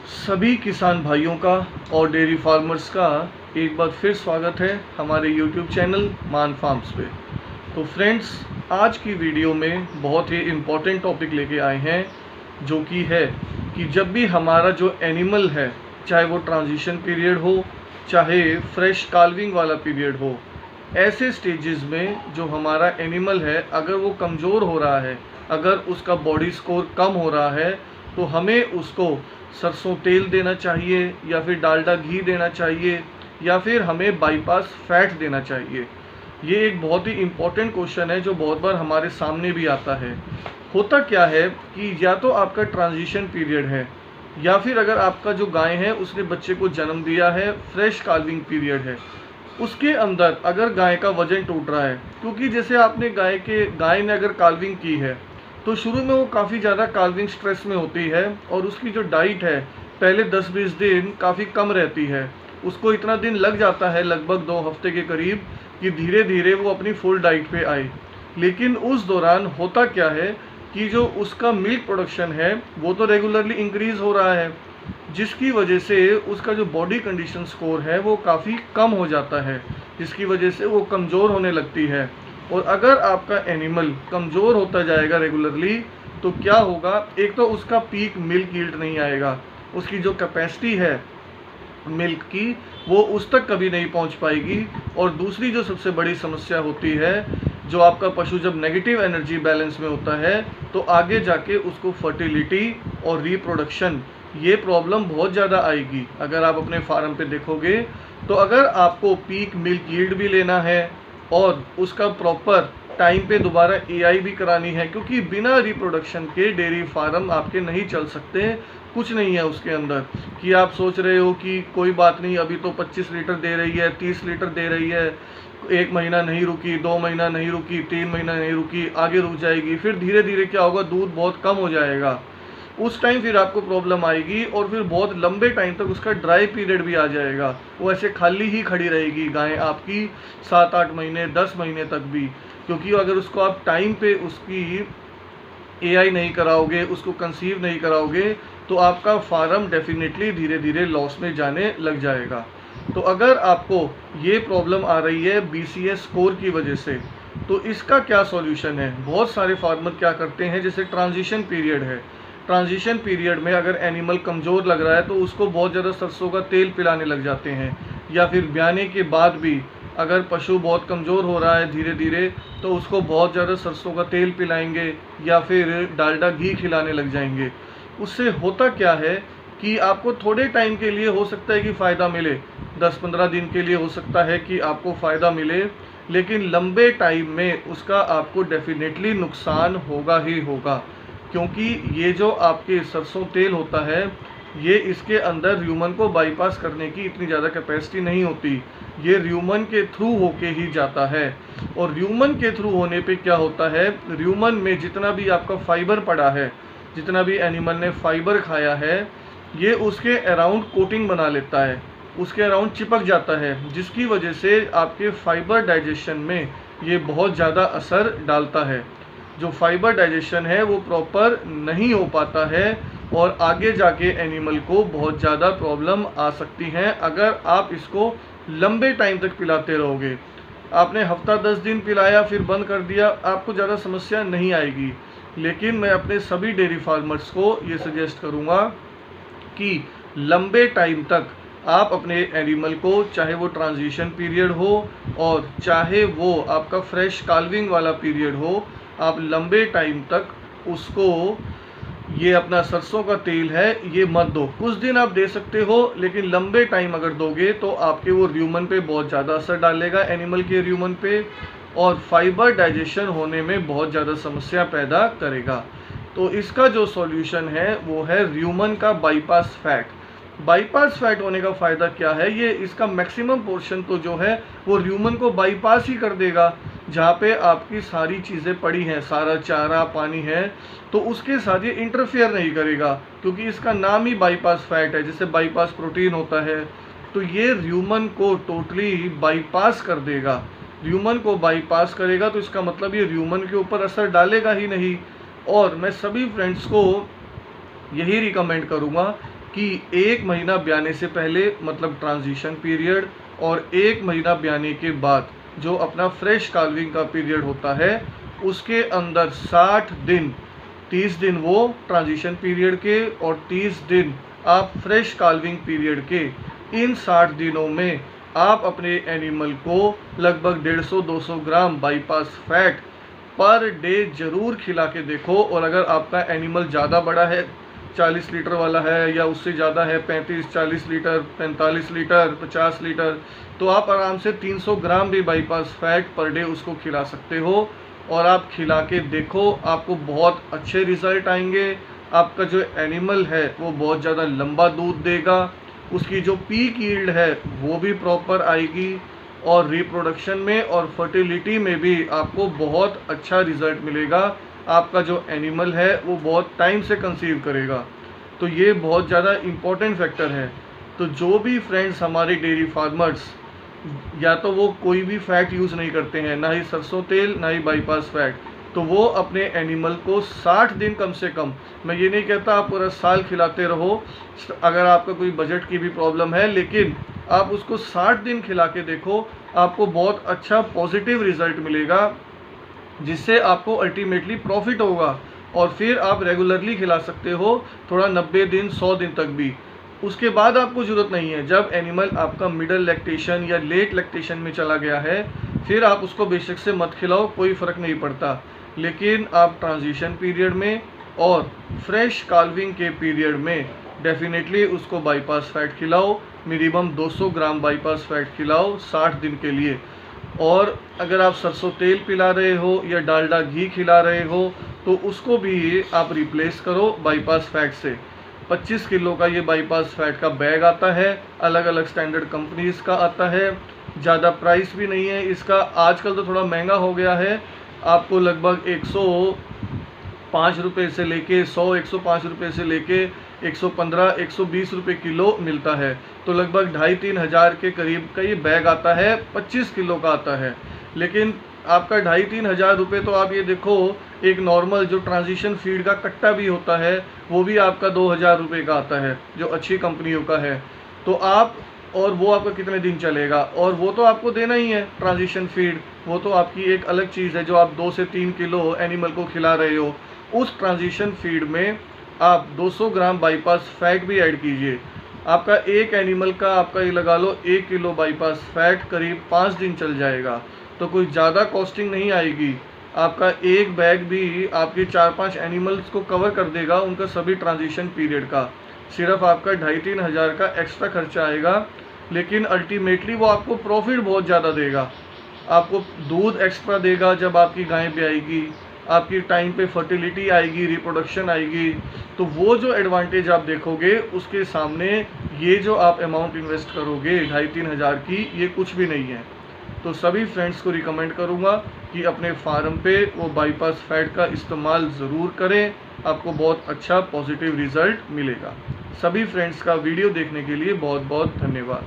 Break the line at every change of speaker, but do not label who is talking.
सभी किसान भाइयों का और डेयरी फार्मर्स का एक बार फिर स्वागत है हमारे YouTube चैनल मान फार्म्स पे। तो फ्रेंड्स, आज की वीडियो में बहुत ही इम्पोर्टेंट टॉपिक लेके आए हैं, जो कि है कि जब भी हमारा जो एनिमल है, चाहे वो ट्रांजिशन पीरियड हो, चाहे फ्रेश काल्विंग वाला पीरियड हो, ऐसे स्टेजेस में जो हमारा एनिमल है अगर वो कमज़ोर हो रहा है, अगर उसका बॉडी स्कोर कम हो रहा है, तो हमें उसको सरसों तेल देना चाहिए या फिर डालडा घी देना चाहिए या फिर हमें बाईपास फैट देना चाहिए। ये एक बहुत ही इम्पोर्टेंट क्वेश्चन है जो बहुत बार हमारे सामने भी आता है। होता क्या है कि या तो आपका ट्रांजिशन पीरियड है या फिर अगर आपका जो गाय है उसने बच्चे को जन्म दिया है, फ्रेश काल्विंग पीरियड है, उसके अंदर अगर गाय का वजन टूट रहा है, क्योंकि जैसे आपने गाय ने अगर काल्विंग की है तो शुरू में वो काफ़ी ज़्यादा काल्विंग स्ट्रेस में होती है और उसकी जो डाइट है पहले 10-20 दिन काफ़ी कम रहती है। उसको इतना दिन लग जाता है, लगभग 2 हफ्ते के करीब, कि धीरे धीरे वो अपनी फुल डाइट पे आए। लेकिन उस दौरान होता क्या है कि जो उसका मिल्क प्रोडक्शन है वो तो रेगुलरली इंक्रीज़ हो रहा है, जिसकी वजह से उसका जो बॉडी कंडीशन स्कोर है वो काफ़ी कम हो जाता है, जिसकी वजह से वो कमज़ोर होने लगती है। और अगर आपका एनिमल कमज़ोर होता जाएगा रेगुलरली, तो क्या होगा, एक तो उसका पीक मिल्क यील्ड नहीं आएगा, उसकी जो कैपेसिटी है मिल्क की वो उस तक कभी नहीं पहुंच पाएगी। और दूसरी जो सबसे बड़ी समस्या होती है, जो आपका पशु जब नेगेटिव एनर्जी बैलेंस में होता है तो आगे जाके उसको फर्टिलिटी और रिप्रोडक्शन, ये प्रॉब्लम बहुत ज़्यादा आएगी। अगर आप अपने फार्म पे देखोगे तो अगर आपको पीक मिल्क यील्ड भी लेना है और उसका प्रॉपर टाइम पे दोबारा एआई भी करानी है, क्योंकि बिना रिप्रोडक्शन के डेयरी फार्म आपके नहीं चल सकते। कुछ नहीं है उसके अंदर कि आप सोच रहे हो कि कोई बात नहीं, अभी तो 25 लीटर दे रही है, 30 लीटर दे रही है, 1 महीना नहीं रुकी, 2 महीना नहीं रुकी, 3 महीना नहीं रुकी, आगे रुक जाएगी, फिर धीरे धीरे क्या होगा, दूध बहुत कम हो जाएगा। उस टाइम फिर आपको प्रॉब्लम आएगी और फिर बहुत लंबे टाइम तक उसका ड्राई पीरियड भी आ जाएगा। वो ऐसे खाली ही खड़ी रहेगी गाय आपकी 7-8 महीने, 10 महीने तक भी, क्योंकि अगर उसको आप टाइम पे उसकी एआई नहीं कराओगे, उसको कंसीव नहीं कराओगे, तो आपका फार्म डेफिनेटली धीरे धीरे लॉस में जाने लग जाएगा। तो अगर आपको ये प्रॉब्लम आ रही है बीसीएस स्कोर की वजह से, तो इसका क्या सॉल्यूशन है। बहुत सारे फार्मर क्या करते हैं, जैसे ट्रांजिशन पीरियड है, ट्रांजिशन पीरियड में अगर एनिमल कमज़ोर लग रहा है तो उसको बहुत ज़्यादा सरसों का तेल पिलाने लग जाते हैं, या फिर ब्याने के बाद भी अगर पशु बहुत कमज़ोर हो रहा है धीरे धीरे, तो उसको बहुत ज़्यादा सरसों का तेल पिलाएंगे या फिर डालडा घी खिलाने लग जाएंगे। उससे होता क्या है कि आपको थोड़े टाइम के लिए हो सकता है कि फ़ायदा मिले, 10-15 दिन के लिए हो सकता है कि आपको फ़ायदा मिले, लेकिन लंबे टाइम में उसका आपको डेफिनेटली नुकसान होगा ही होगा। क्योंकि ये जो आपके सरसों तेल होता है, ये इसके अंदर र्यूमन को बाईपास करने की इतनी ज़्यादा कैपेसिटी नहीं होती, ये र्यूमन के थ्रू होके ही जाता है। और र्यूमन के थ्रू होने पे क्या होता है, र्यूमन में जितना भी आपका फाइबर पड़ा है, जितना भी एनिमल ने फाइबर खाया है, ये उसके अराउंड कोटिंग बना लेता है, उसके अराउंड चिपक जाता है, जिसकी वजह से आपके फाइबर डाइजेशन में ये बहुत ज़्यादा असर डालता है। जो फाइबर डाइजेशन है वो प्रॉपर नहीं हो पाता है और आगे जाके एनिमल को बहुत ज़्यादा प्रॉब्लम आ सकती हैं अगर आप इसको लंबे टाइम तक पिलाते रहोगे। आपने हफ्ता 10 दिन पिलाया फिर बंद कर दिया, आपको ज़्यादा समस्या नहीं आएगी। लेकिन मैं अपने सभी डेयरी फार्मर्स को ये सजेस्ट करूँगा कि लंबे टाइम तक आप अपने एनिमल को, चाहे वो ट्रांजिशन पीरियड हो और चाहे वो आपका फ्रेश काल्विंग वाला पीरियड हो, आप लंबे टाइम तक उसको ये अपना सरसों का तेल है ये मत दो। कुछ दिन आप दे सकते हो, लेकिन लंबे टाइम अगर दोगे तो आपके वो र्यूमन पे बहुत ज़्यादा असर डालेगा, एनिमल के र्यूमन पे, और फाइबर डाइजेशन होने में बहुत ज़्यादा समस्या पैदा करेगा। तो इसका जो सॉल्यूशन है वो है र्यूमन का बाईपास फैट। बाईपास फैट होने का फ़ायदा क्या है, ये इसका मैक्सिमम पोर्शन तो जो है वो र्यूमन को बाईपास ही कर देगा। जहाँ पे आपकी सारी चीज़ें पड़ी हैं, सारा चारा पानी है, तो उसके साथ ये इंटरफेयर नहीं करेगा, क्योंकि इसका नाम ही बाईपास फैट है, जैसे बाईपास प्रोटीन होता है। तो ये र्यूमन को टोटली बाईपास कर देगा। र्यूमन को बाईपास करेगा तो इसका मतलब ये र्यूमन के ऊपर असर डालेगा ही नहीं। और मैं सभी फ्रेंड्स को यही रिकमेंड करूँगा कि 1 महीना ब्याने से पहले मतलब ट्रांजिशन पीरियड और 1 महीना ब्याने के बाद जो अपना फ्रेश काल्विंग का पीरियड होता है उसके अंदर 60 दिन, 30 दिन वो ट्रांजिशन पीरियड के और 30 दिन आप फ्रेश काल्विंग पीरियड के, इन 60 दिनों में आप अपने एनिमल को लगभग 150-200 ग्राम बाईपास फैट पर डे ज़रूर खिला के देखो। और अगर आपका एनिमल ज़्यादा बड़ा है, 40 लीटर वाला है या उससे ज़्यादा है, 35-40 लीटर, 45 लीटर, 50 लीटर, तो आप आराम से 300 ग्राम भी बाईपास फैट पर डे उसको खिला सकते हो। और आप खिला के देखो, आपको बहुत अच्छे रिज़ल्ट आएंगे। आपका जो एनिमल है वो बहुत ज़्यादा लंबा दूध देगा, उसकी जो पीक यील्ड है वो भी प्रॉपर आएगी, और रिप्रोडक्शन में और फर्टिलिटी में भी आपको बहुत अच्छा रिज़ल्ट मिलेगा। आपका जो एनिमल है वो बहुत टाइम से कंसीव करेगा। तो ये बहुत ज़्यादा इम्पोर्टेंट फैक्टर है। तो जो भी फ्रेंड्स हमारे डेयरी फार्मर्स या तो वो कोई भी फैट यूज़ नहीं करते हैं, ना ही सरसों तेल ना ही बाईपास फैट, तो वो अपने एनिमल को 60 दिन कम से कम, मैं ये नहीं कहता आप पूरा साल खिलाते रहो अगर आपका कोई बजट की भी प्रॉब्लम है, लेकिन आप उसको 60 दिन खिला के देखो, आपको बहुत अच्छा पॉजिटिव रिज़ल्ट मिलेगा, जिससे आपको अल्टीमेटली प्रॉफिट होगा। और फिर आप रेगुलरली खिला सकते हो, थोड़ा 90 दिन 100 दिन तक भी। उसके बाद आपको ज़रूरत नहीं है। जब एनिमल आपका मिडल लैक्टेशन या लेट लैक्टेशन में चला गया है, फिर आप उसको बेशक से मत खिलाओ, कोई फ़र्क नहीं पड़ता। लेकिन आप ट्रांजिशन पीरियड में और फ्रेश काल्विंग के पीरियड में डेफिनेटली उसको बाईपास फैट खिलाओ, मिनिमम 200 ग्राम बाईपास फैट खिलाओ 60 दिन के लिए। और अगर आप सरसों तेल पिला रहे हो या डालडा घी खिला रहे हो, तो उसको भी आप रिप्लेस करो बाईपास फैट से। 25 किलो का ये बाईपास फैट का बैग आता है, अलग अलग स्टैंडर्ड कंपनीज़ का आता है, ज़्यादा प्राइस भी नहीं है इसका। आजकल तो थोड़ा महंगा हो गया है, आपको लगभग 105 रुपये से लेके 105 रुपये से लेके 115-120 रुपये किलो मिलता है। तो लगभग 2,500-3 हज़ार के करीब का ये बैग आता है, 25 किलो का आता है। लेकिन आपका 2,500-3 हज़ार रुपये, तो आप ये देखो एक नॉर्मल जो ट्रांजिशन फीड का कट्टा भी होता है वो भी आपका 2,000 रुपये का आता है, जो अच्छी कंपनियों का है। तो आप, और वो आपका कितने दिन चलेगा, और वो तो आपको देना ही है ट्रांजिशन फीड, वो तो आपकी एक अलग चीज़ है जो आप 2 से 3 किलो एनिमल को खिला रहे हो। उस ट्रांजिशन फीड में आप 200 ग्राम बाईपास फैट भी ऐड कीजिए। आपका एक एनिमल का, आपका ये लगा लो 1 किलो बाईपास फैट करीब 5 दिन चल जाएगा। तो कोई ज़्यादा कॉस्टिंग नहीं आएगी। आपका एक बैग भी आपके 4-5 एनिमल्स को कवर कर देगा, उनका सभी ट्रांजिशन पीरियड का। सिर्फ आपका 2,500-3 हज़ार का एक्स्ट्रा खर्चा आएगा, लेकिन अल्टीमेटली वो आपको प्रॉफिट बहुत ज़्यादा देगा। आपको दूध एक्स्ट्रा देगा जब आपकी गाय ब्याएगी, आपकी टाइम पे फर्टिलिटी आएगी, रिप्रोडक्शन आएगी। तो वो जो एडवांटेज आप देखोगे उसके सामने ये जो आप अमाउंट इन्वेस्ट करोगे 2,500-3 हज़ार की, ये कुछ भी नहीं है। तो सभी फ्रेंड्स को रिकमेंड करूँगा कि अपने फार्म पे वो बाईपास फैट का इस्तेमाल ज़रूर करें, आपको बहुत अच्छा पॉजिटिव रिज़ल्ट मिलेगा। सभी फ्रेंड्स का वीडियो देखने के लिए बहुत बहुत धन्यवाद।